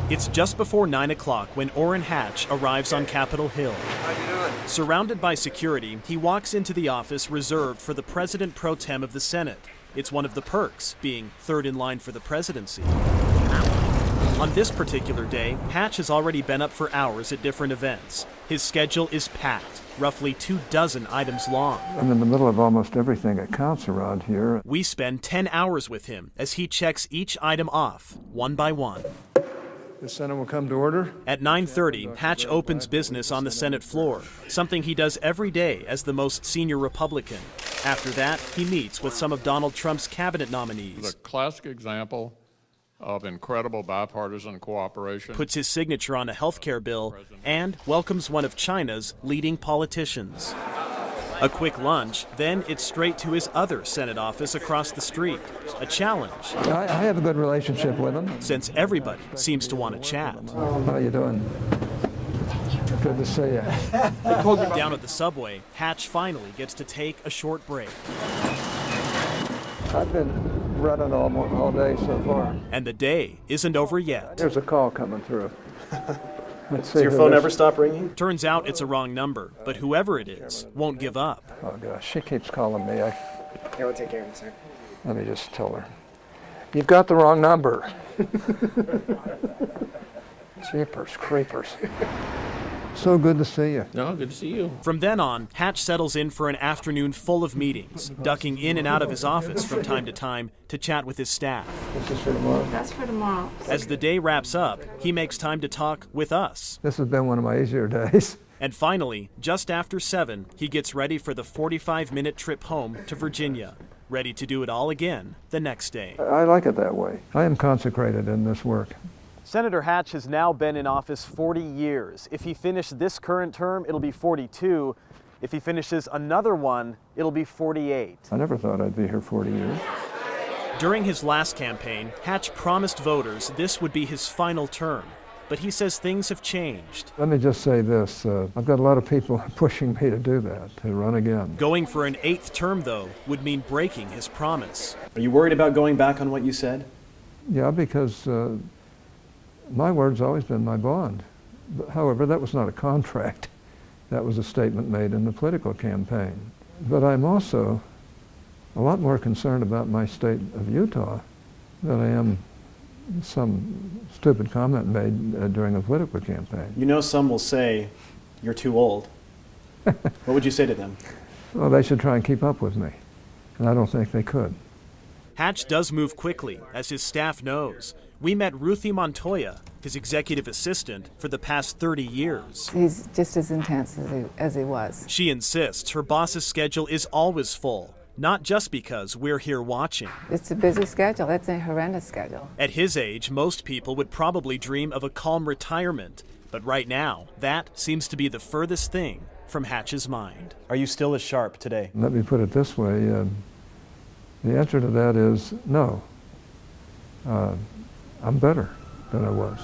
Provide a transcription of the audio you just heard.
It's just before 9 o'clock when Orrin Hatch arrives on Capitol Hill. How you doing? Surrounded by security, he walks into the office reserved for the president pro tem of the Senate. It's one of the perks, being third in line for the presidency. On this particular day, Hatch has already been up for hours at different events. His schedule is packed, roughly 24 items long. I'm in the middle of almost everything that counts around here. We spend 10 hours with him as he checks each item off, one by one. The Senate will come to order. At 9:30, Hatch opens business on the Senate floor, something he does every day as the most senior Republican. After that, he meets with some of Donald Trump's cabinet nominees. It's a classic example of incredible bipartisan cooperation. Puts his signature on a health care bill and welcomes one of China's leading politicians. A quick lunch, then it's straight to his other Senate office across the street. A challenge. I have a good relationship with him. Since everybody seems to want to chat. How you doing? Good to see you. Down at the subway, Hatch finally gets to take a short break. I've been running all day so far. And the day isn't over yet. There's a call coming through. Let's see. Does your phone ever stop ringing? Turns out it's a wrong number, but whoever it is won't give up. Oh gosh, she keeps calling me. Yeah, we'll take care of it, sir. Let me just tell her. You've got the wrong number. Jeepers creepers. So good to see you. No, good to see you. From then on, Hatch settles in for an afternoon full of meetings, ducking in and out of his office from time to time to chat with his staff. This is for tomorrow. That's for tomorrow. As the day wraps up, he makes time to talk with us. This has been one of my easier days. And finally, just after 7, he gets ready for the 45-minute trip home to Virginia, ready to do it all again the next day. I like it that way. I am consecrated in this work. Senator Hatch has now been in office 40 years. If he finished this current term, it'll be 42. If he finishes another one, it'll be 48. I never thought I'd be here 40 years. During his last campaign, Hatch promised voters this would be his final term, but he says things have changed. Let me just say this. I've got a lot of people pushing me to do that, to run again. Going for an 8th term, though, would mean breaking his promise. Are you worried about going back on what you said? Yeah, because my word's always been my bond. However, that was not a contract. That was a statement made in the political campaign. But I'm also a lot more concerned about my state of Utah than I am some stupid comment made during a political campaign. You know, some will say you're too old. What would you say to them? Well, they should try and keep up with me, and I don't think they could. Hatch does move quickly, as his staff knows. We met Ruthie Montoya, his executive assistant, for the past 30 years. He's just as intense as he was. She insists her boss's schedule is always full, not just because we're here watching. It's a busy schedule. It's a horrendous schedule. At his age, most people would probably dream of a calm retirement, but right now, that seems to be the furthest thing from Hatch's mind. Are you still as sharp today? Let me put it this way. The answer to that is no. I'm better than I was.